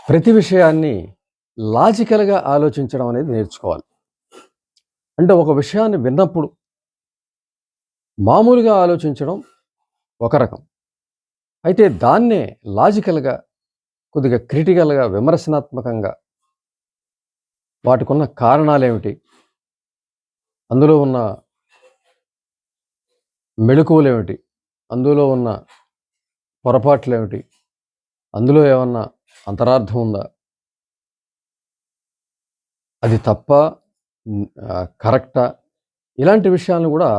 ప్రతి విషయాన్ని లాజికల్‌గా ఆలోచించడం అనేది నేర్చుకోవాలి. అంటే ఒక విషయాన్ని విన్నప్పుడు మామూలుగా ఆలోచించడం ఒక రకం. అయితే దాన్నే లాజికల్‌గా, కొద్దిగా క్రిటికల్‌గా, విమర్శనాత్మకంగా వాటికున్న కారణాలేమిటి? అందులో ఉన్న మెళకువలేమిటి? అందులో ఉన్న పొరపాట్లేమిటి? అందులో ఏమన్నా అంతరార్థం ఉందా? అది తప్పా? కరెక్టా? ఇలాంటి విషయాలను గూడా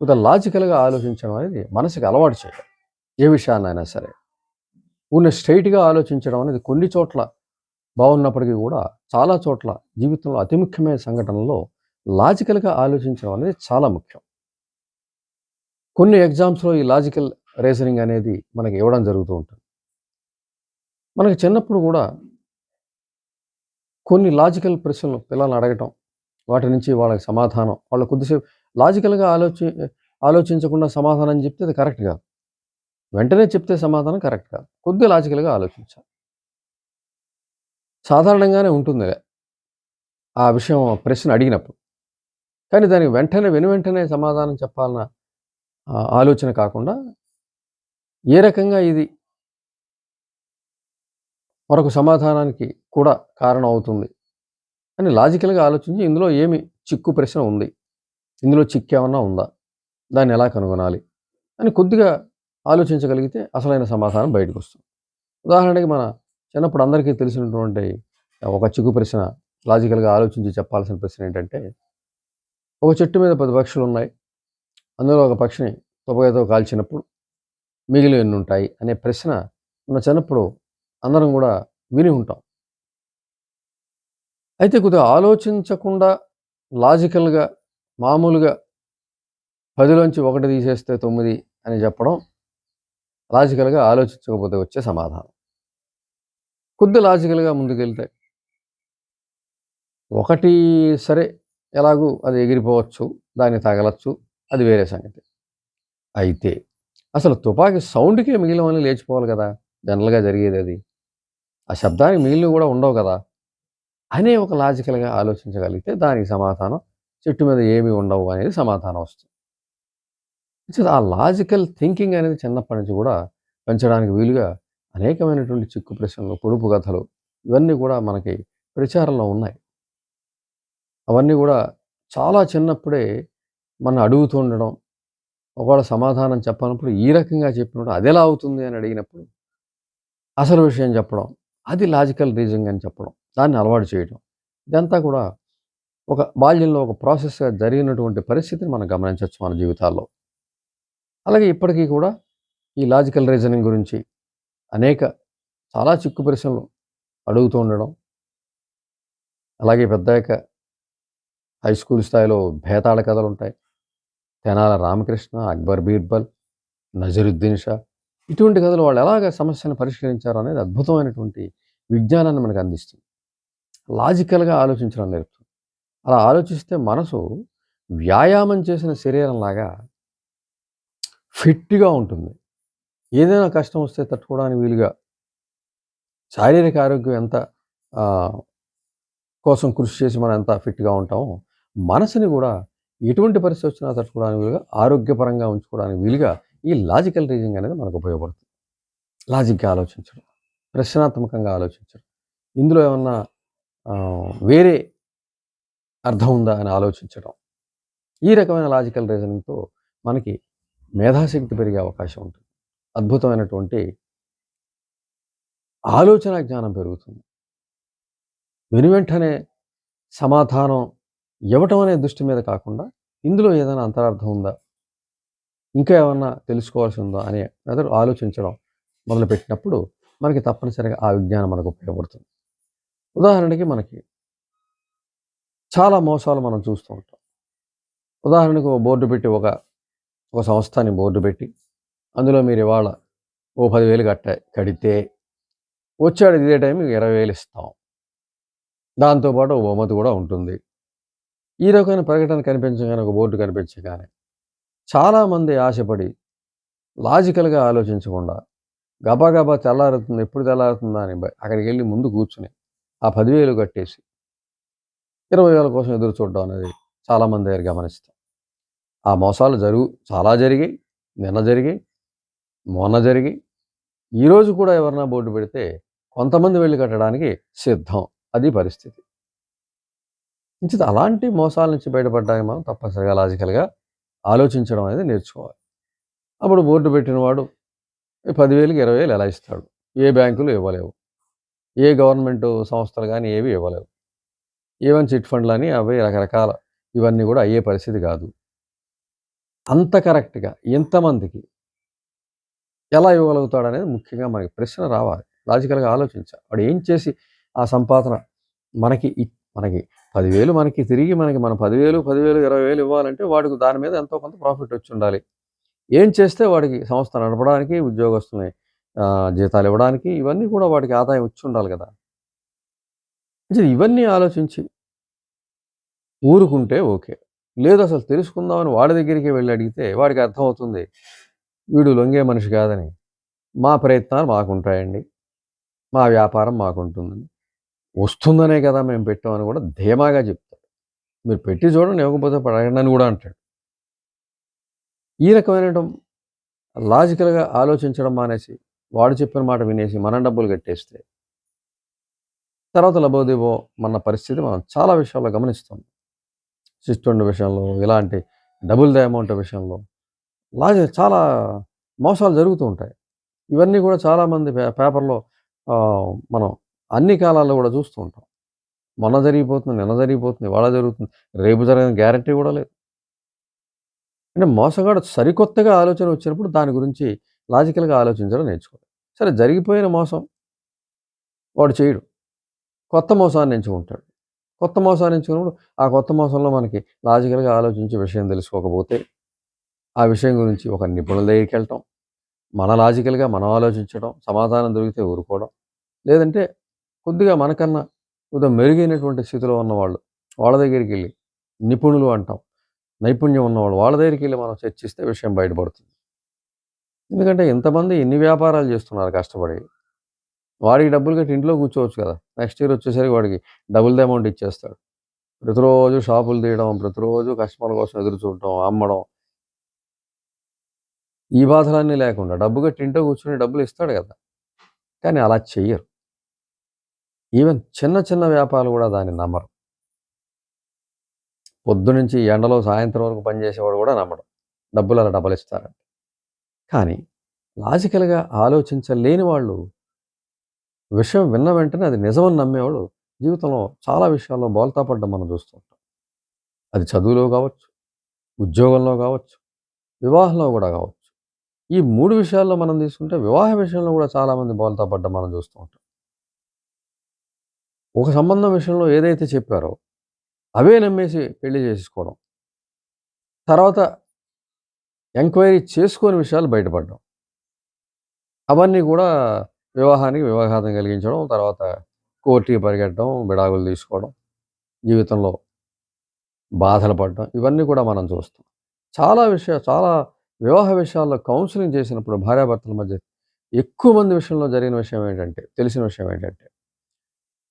కొద్దిగా లాజికల్‌గా ఆలోచించడం అనేది మనసుకి అలవాటు చేయాలి. ఏ విషయాన్నైనా సరే. ఊరినే స్ట్రెయిట్‌గా ఆలోచించడం అనేది కొన్ని చోట్ల బాగున్నప్పటికీ గూడా, చాలా చోట్ల జీవితంలో అతి ముఖ్యమైన సంఘటనల్లో లాజికల్‌గా ఆలోచించడం అనేది చాలా ముఖ్యం. కొన్ని ఎగ్జామ్స్‌లో ఈ లాజికల్ రీజనింగ్ అనేది మనకి ఇవ్వడం జరుగుతూ ఉంటుంది. మనకి చిన్నప్పుడు గూడా కొన్ని లాజికల్ ప్రశ్నలు పిల్లల్ని అడగటం, వాటి నుంచి వాళ్ళకి సమాధానం, వాళ్ళు కొద్దిసేపు లాజికల్‌గా ఆలోచించకుండా సమాధానం చెప్తే అది కరెక్ట్ కాదు. వెంటనే చెప్తే సమాధానం కరెక్ట్ కాదు. కొద్దిగా లాజికల్‌గా ఆలోచించాలి. సాధారణంగానే ఉంటుంది ఆ విషయం ప్రశ్న అడిగినప్పుడు. కానీ దానికి వెంటనే సమాధానం చెప్పాలన్న ఆలోచన కాకుండా, ఏ రకంగా ఇది మరొక సమాధానానికి కూడా కారణం అవుతుంది అని లాజికల్‌గా ఆలోచించి, ఇందులో ఏమి చిక్కు ప్రశ్న ఉంది? ఇందులో చిక్కేమన్నా ఉందా? దాన్ని ఎలా కనుగొనాలి? అని కొద్దిగా ఆలోచించగలిగితే అసలైన సమాధానం బయటకొస్తుంది. ఉదాహరణకి మన చిన్నప్పుడు అందరికీ తెలిసినటువంటి ఒక చిక్కు ప్రశ్న, లాజికల్‌గా ఆలోచించి చెప్పాల్సిన ప్రశ్న ఏంటంటే, ఒక చెట్టు మీద 10 పక్షులున్నాయి. అందులో ఒక పక్షిని తుపాకీతో కాల్చినప్పుడు మిగిలి ఎన్నుంటాయి అనే ప్రశ్న మన చిన్నప్పుడు అందరం గూడా విని ఉంటాం. అయితే కొద్దిగా ఆలోచించకుండా లాజికల్‌గా, మామూలుగా 10లోంచి 1 తీసేస్తే 9 అని చెప్పడం లాజికల్‌గా ఆలోచించకపోతే వచ్చే సమాధానం. కొద్దిగా లాజికల్‌గా ముందుకెళ్తే, ఒకటి సరే ఎలాగూ అది ఎగిరిపోవచ్చు, దానికి తగలచ్చు, అది వేరే సంగతి. అయితే అసలు తుపాకీ సౌండ్‌కే మిగిలినవన్నీ లేచిపోవాలి గదా! జనరల్‌గా జరిగేదది. ఆ శబ్దానికి మిగిలినవి గూడా ఉండవు గదా! అనే ఒక లాజికల్‌గా ఆలోచించగలిగితే దానికి సమాధానం చెట్టు మీద ఏమి ఉండవు అనేది సమాధానం వస్తుంది. సో, ఆ లాజికల్ థింకింగ్ అనేది చిన్నప్పటి నుంచి గూడా పెంచడానికి వీలుగా అనేకమైనటువంటి చిక్కు ప్రశ్నలు, పొడుపు కథలు ఇవన్నీ గూడా మనకి ప్రచారంలో ఉన్నాయి. అవన్నీ గూడా చాలా చిన్నప్పుడే మనం అడుగుతూ ఉండడం, ఒకవేళ సమాధానం చెప్పనప్పుడు ఈ రకంగా చెప్పినప్పుడు అదెలా అవుతుంది అని అడిగినప్పుడు అసలు విషయం చెప్పడం, అది లాజికల్ రీజనింగ్ అని చెప్పడం, దాన్ని అలవాటు చేయడం. ఇదంతా కూడా ఒక బాల్యంలో ఒక ప్రాసెస్‌గా జరిగినటువంటి పరిస్థితిని మనం గమనించొచ్చు మన జీవితాల్లో. అలాగే ఇప్పటికీ కూడా ఈ లాజికల్ రీజనింగ్ గురించి అనేక చాలా చిక్కు ప్రశ్నలు అడుగుతూ ఉండడం, అలాగే పెద్దయ్యాక హై స్కూల్ స్థాయిలో భేతాళ కథలుంటాయి. తెనాల రామకృష్ణ, అక్బర్ బీర్బల్, నజరుద్దీన్ షా ఇటువంటి కథలు వాళ్ళు ఎలాగ సమస్యను పరిష్కరించారు అనేది అద్భుతమైనటువంటి విజ్ఞానాన్ని మనకు అందిస్తుంది. లాజికల్‌గా ఆలోచించడం నేర్పుతుంది. అలా ఆలోచిస్తే మనసు వ్యాయామం చేసిన శరీరంలాగా ఫిట్‌గా ఉంటుంది. ఏదైనా కష్టం వస్తే తట్టుకోవడానికి వీలుగా శారీరక ఆరోగ్యం ఎంత ఆహ్, కోసం కృషి చేసి మనం ఎంత ఫిట్‌గా ఉంటామో, మనసుని గూడా ఎటువంటి పరిస్థితి వచ్చినా తట్టుకోవడానికి వీలుగా, ఆరోగ్యపరంగా ఉంచుకోవడానికి వీలుగా ఈ లాజికల్ రీజనింగ్ అనేది మనకు ఉపయోగపడుతుంది. లాజిక్‌గా ఆలోచించడం, ప్రశ్నాత్మకంగా ఆలోచించడం. ఇందులో ఏమన్నా వేరే అర్థం ఉందా అని ఆలోచించడం. ఈ రకమైన లాజికల్ రీజనింగ్‌తో మనకి మేధాశక్తి పెరిగే అవకాశం ఉంటుంది. అద్భుతమైనటువంటి ఆలోచనా జ్ఞానం పెరుగుతుంది. వెనువెంటనే సమాధానం ఇవ్వటం అనే దృష్టి మీద కాకుండా, ఇందులో ఏదైనా అంతరార్థం ఉందా? ఇంకా ఏమన్నా తెలుసుకోవాల్సి ఉందా? అనే మెథడ్ ఆలోచించడం మొదలుపెట్టినప్పుడు, మనకి తప్పనిసరిగా ఆ విజ్ఞానం మనకు ఉపయోగపడుతుంది. ఉదాహరణకి మనకి చాలా మోసాలు మనం చూస్తూ ఉంటాం. ఉదాహరణకు ఓ బోర్డ్ పెట్టి ఒక సంస్థని బోర్డ్ పెట్టి, అందులో మీరు ఇవాళ ఓ 10,000 కడితే వచ్చాడు ఇదే టైంకి 20,000 ఇస్తాం. దాంతో పాటు ఓ బహుమతి కూడా ఉంటుంది. ఈ రకమైన ప్రకటన కనిపించగానే, ఒక బోర్డు కనిపించగానే చాలామంది ఆశపడి లాజికల్‌గా ఆలోచించకుండా గబా గబా తెల్లారుతుంది, ఎప్పుడు తెల్లారుతుందా అని అక్కడికెళ్ళి ముందు కూర్చొని, ఆ 10,000 కట్టేసి 20,000 కోసం ఎదురు చూడడం అనేది చాలామంది దగ్గర గమనిస్తాం. ఆ మోసాలు చాలా జరిగాయి. నిన్న జరిగాయి, మొన్న జరిగాయి. ఈరోజు కూడా ఎవరైనా బోర్డు పెడితే కొంతమంది వెళ్లి కట్టడానికి సిద్ధం. అది పరిస్థితి. ఇంచిత అలాంటి మోసాల నుంచి బయటపడడానికి మనం తప్పనిసరిగా లాజికల్‌గా ఆలోచించడం అనేది నేర్చుకోవాలి. అప్పుడు బోర్డు పెట్టినవాడు 10,000కి 20,000 ఎలా ఇస్తాడు? ఏ బ్యాంకులు ఇవ్వలేవు. ఏ గవర్నమెంటు సంస్థలు గాని ఏవి ఇవ్వలేవు. ఈవెన్ చిట్ ఫండ్‌లని అవి రకరకాల ఇవన్నీ గూడా అయ్యే పరిస్థితి గాదు. అంత కరెక్ట్‌గా ఎంతమందికి ఎలా ఇవ్వగలుగుతాడనేది ముఖ్యంగా మనకి ప్రశ్న రావాలి. లాజికల్‌గా ఆలోచించాలి. వాడు ఏం చేసి ఆ సంపాదన మనకి మనకి 10,000 మనకి తిరిగి మన 10,000, 20,000 ఇవ్వాలంటే వాడికి దాని మీద ఎంతో కొంత ప్రాఫిట్ వచ్చుండాలి. ఏం చేస్తే వాడికి సంస్థ నడపడానికి, ఉద్యోగస్తుల్ని జీతాలు ఇవ్వడానికి ఇవన్నీ కూడా వాడికి ఆదాయం వచ్చుండాలి గదా! ఇవన్నీ ఆలోచించి ఊరుకుంటే ఓకే. లేదసలు తెలుసుకుందామని వాడి దగ్గరికే వెళ్లి అడిగితే వాడికి అర్థమవుతుంది. వీడు లొంగే మనిషి కాదని. మా ప్రయత్నాలు మాకుంటాయండి. మా వ్యాపారం మాకుంటుందని. వస్తుందనే కదా మేము పెట్టామని కూడా ధీమాగా చెప్తాడు. మీరు పెట్టి చూడండి ఇవ్వకపోతే పడేయండి అని కూడా అంటాడు. ఈ రకమైనటం లాజికల్‌గా ఆలోచించడం మానేసి, వాడు చెప్పిన మాట వినేసి మనం డబ్బులు కట్టేస్తే, తర్వాత లబోదిబో మన పరిస్థితి మనం చాలా విషయాల్లో గమనిస్తాం. చిట్ ఫండ్ విషయంలో, ఇలాంటి డబుల్ ది అమౌంట్ విషయంలో చాలా మోసాలు జరుగుతూ ఉంటాయి. ఇవన్నీ కూడా చాలామంది పేపర్‌లో మనం అన్ని కాలాల్లో కూడా చూస్తూ ఉంటాం. మొన్న జరిగిపోతుంది, నిన్న జరిగిపోతుంది, ఇవాళ జరుగుతుంది, రేపు జరగని గ్యారంటీ కూడా లేదు. అంటే మోసగాడు సరికొత్తగా ఆలోచన వచ్చినప్పుడు దాని గురించి లాజికల్‌గా ఆలోచించడం నేర్చుకోవాలి. సరే జరిగిపోయిన మోసం వాడు చేయడు. కొత్త మోసాన్ని ఎంచుకుంటాడు. కొత్త మోసాన్ని ఎంచుకున్నప్పుడు ఆ కొత్త మోసంలో మనకి లాజికల్‌గా ఆలోచించి విషయం తెలుసుకోకపోతే, ఆ విషయం గురించి ఒక నిపుణుల దగ్గరికెళ్ళటం, మన లాజికల్‌గా మనం ఆలోచించడం, సమాధానం దొరికితే ఊరుకోవడం. లేదంటే కొద్దిగా మనకన్నా కొద్దిగా మెరుగైనటువంటి స్థితిలో ఉన్నవాళ్ళు, వాళ్ళ దగ్గరికెళ్ళి నిపుణులు అంటాం. నైపుణ్యం ఉన్నవాళ్ళు వాళ్ళ దగ్గరికెళ్ళి మనం చర్చిస్తే విషయం బయటపడుతుంది. ఎందుకంటే ఇంతమంది ఎన్ని వ్యాపారాలు చేస్తున్నారు కష్టపడి. వాడికి డబ్బులు కట్టి ఇంట్లో కూర్చోవచ్చు కదా! నెక్స్ట్ ఇయర్ వచ్చేసరికి వాడికి డబుల్ ది అమౌంట్ ఇచ్చేస్తాడు. ప్రతిరోజు షాపులు తీయడం, ప్రతిరోజు కస్టమర్ల కోసం ఎదురు చూడటం, అమ్మడం. ఈ బాధలన్నీ లేకుండా డబ్బు కట్టి ఇంట్లో కూర్చొని డబ్బులు ఇస్తాడు కదా! కానీ అలా చెయ్యరు. ఈవెన్ చిన్న చిన్న వ్యాపారాలు కూడా దాన్ని నమ్మరు. పొద్దునుంచి ఎండలో సాయంత్రం వరకు పనిచేసేవాడు కూడా నమ్మడు. డబ్బులు అలా డబలిస్తారని. కానీ లాజికల్‌గా ఆలోచించలేని వాళ్ళు విషయం విన్న వెంటనే అది నిజమని నమ్మేవాడు జీవితంలో చాలా విషయాల్లో బోల్తా పడడం మనం చూస్తూ ఉంటాం. అది చదువులో కావచ్చు, ఉద్యోగంలో కావచ్చు, వివాహంలో కూడా కావచ్చు. ఈ 3 విషయాల్లో మనం తీసుకుంటే వివాహ విషయంలో కూడా చాలామంది బోల్తా పడడం మనం చూస్తూ ఉంటాం. ఒక సంబంధం విషయంలో ఏదైతే చెప్పారో అవే నమ్మేసి పెళ్లి చేసేసుకోవడం. తర్వాత ఎంక్వైరీ చేసుకోని విషయాలు బయటపడడం. అవన్నీ కూడా వివాహానికి వివాఘాతం కలిగించడం, తర్వాత కోర్టుకి పరిగెట్టడం, విడాకులు తీసుకోవడం, జీవితంలో బాధలు పడడం ఇవన్నీ కూడా మనం చూస్తాం. చాలా వివాహ విషయాల్లో కౌన్సెలింగ్ చేసినప్పుడు భార్యాభర్తల మధ్య ఎక్కువ మంది విషయంలో జరిగిన విషయం ఏంటంటే, తెలిసిన విషయం ఏంటంటే,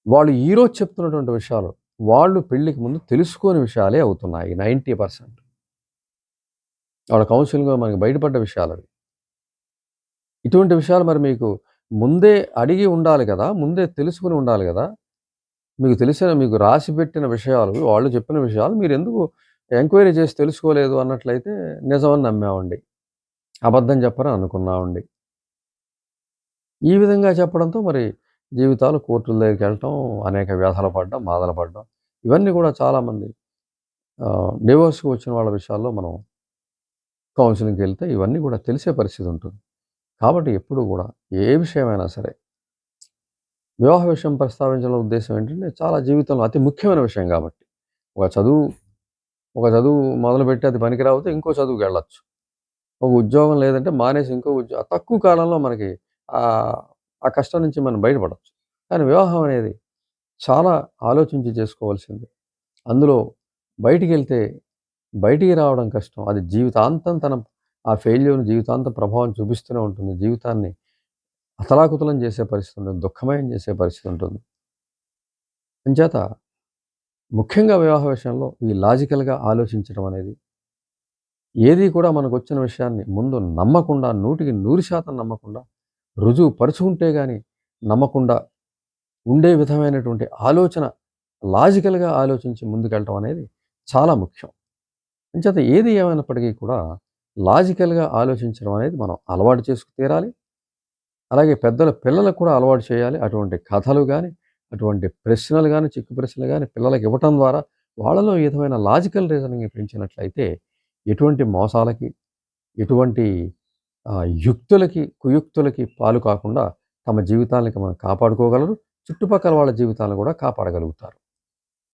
వాళ్ళు ఈరోజు చెప్తున్నటువంటి విషయాలు, వాళ్ళు పెళ్ళికి ముందు తెలుసుకోని విషయాలే అవుతున్నాయి 90%. వాళ్ళ కౌన్సెలింగ్‌లో మనకు బయటపడ్డ విషయాలవి. ఇటువంటి విషయాలు మరి మీకు ముందే అడిగి ఉండాలి కదా! ముందే తెలుసుకొని ఉండాలి గదా! మీకు రాసిపెట్టిన విషయాలు, వాళ్ళు చెప్పిన విషయాలు మీరెందుకు ఎంక్వైరీ చేసి తెలుసుకోలేదు అన్నట్లయితే నిజమని నమ్మామండి. అబద్ధం చెప్పరని అనుకున్నామండి. ఈ విధంగా చెప్పడంతో మరి జీవితాలు కోర్టుల దగ్గరికెళ్ళటం, అనేక వ్యధలు పడడం, బాధలు పడడం ఇవన్నీ కూడా చాలామంది డివోర్స్‌కి వచ్చిన వాళ్ళ విషయాల్లో మనం కౌన్సెలింగ్‌కెళ్తే ఇవన్నీ కూడా తెలిసే పరిస్థితి ఉంటుంది. కాబట్టి ఎప్పుడూ గూడా ఏ విషయమైనా సరే వివాహ విషయం ప్రస్తావించడంలో ఉద్దేశ్యం ఏంటంటే చాలా జీవితంలో అతి ముఖ్యమైన విషయం గాబట్టి. ఒక చదువు ఒక చదువు మొదలుపెట్టి అది పనికి రాకపోతే ఇంకో చదువుకెళ్ళొచ్చు. ఒక ఉద్యోగం లేదంటే మానేసి ఇంకో తక్కువ కాలంలో మనకి ఆహ్, ఆ కష్టం నుంచి మనం బయటపడొచ్చు. కానీ వివాహం అనేది చాలా ఆలోచించి చేసుకోవాల్సింది. అందులో బయటికెళ్తే బయటికి రావడం కష్టం. అది జీవితాంతం ఆ ఫెయిల్యూర్‌ని జీవితాంతం ప్రభావం చూపిస్తూనే ఉంటుంది. జీవితాన్ని అతలాకుతలం చేసే పరిస్థితి ఉంటుంది. దుఃఖమయం చేసే పరిస్థితి ఉంటుంది. అంచేత ముఖ్యంగా వివాహ విషయంలో ఈ లాజికల్‌గా ఆలోచించడం అనేది, ఏది కూడా మనకొచ్చిన విషయాన్ని ముందు నమ్మకుండా 100% నమ్మకుండా, రుజువు పరుచుకుంటే గాని నమ్మకుండా ఉండే విధమైనటువంటి ఆలోచన లాజికల్‌గా ఆలోచించి ముందుకెళ్ళటం అనేది చాలా ముఖ్యం. అంచేత ఏది ఏమైనప్పటికీ కూడా లాజికల్‌గా ఆలోచించడం అనేది మనం అలవాటు చేసుకు తీరాలి. అలాగే పెద్దలు పిల్లలకు కూడా అలవాటు చేయాలి. అటువంటి కథలు గాని, అటువంటి ప్రశ్నలు గాని, చిక్కు ప్రశ్నలు గాని పిల్లలకి ఇవ్వటం ద్వారా వాళ్ళలో ఈ విధమైన లాజికల్ రీజనింగ్ పెంచినట్లయితే ఎటువంటి మోసాలకి, ఎటువంటి యుక్తులకి, కుయుక్తులకి పాలు కాకుండా తమ జీవితాలకి మనం కాపాడుకోగలరు. చుట్టుపక్కల వాళ్ళ జీవితాలను కూడా కాపాడగలుగుతారు.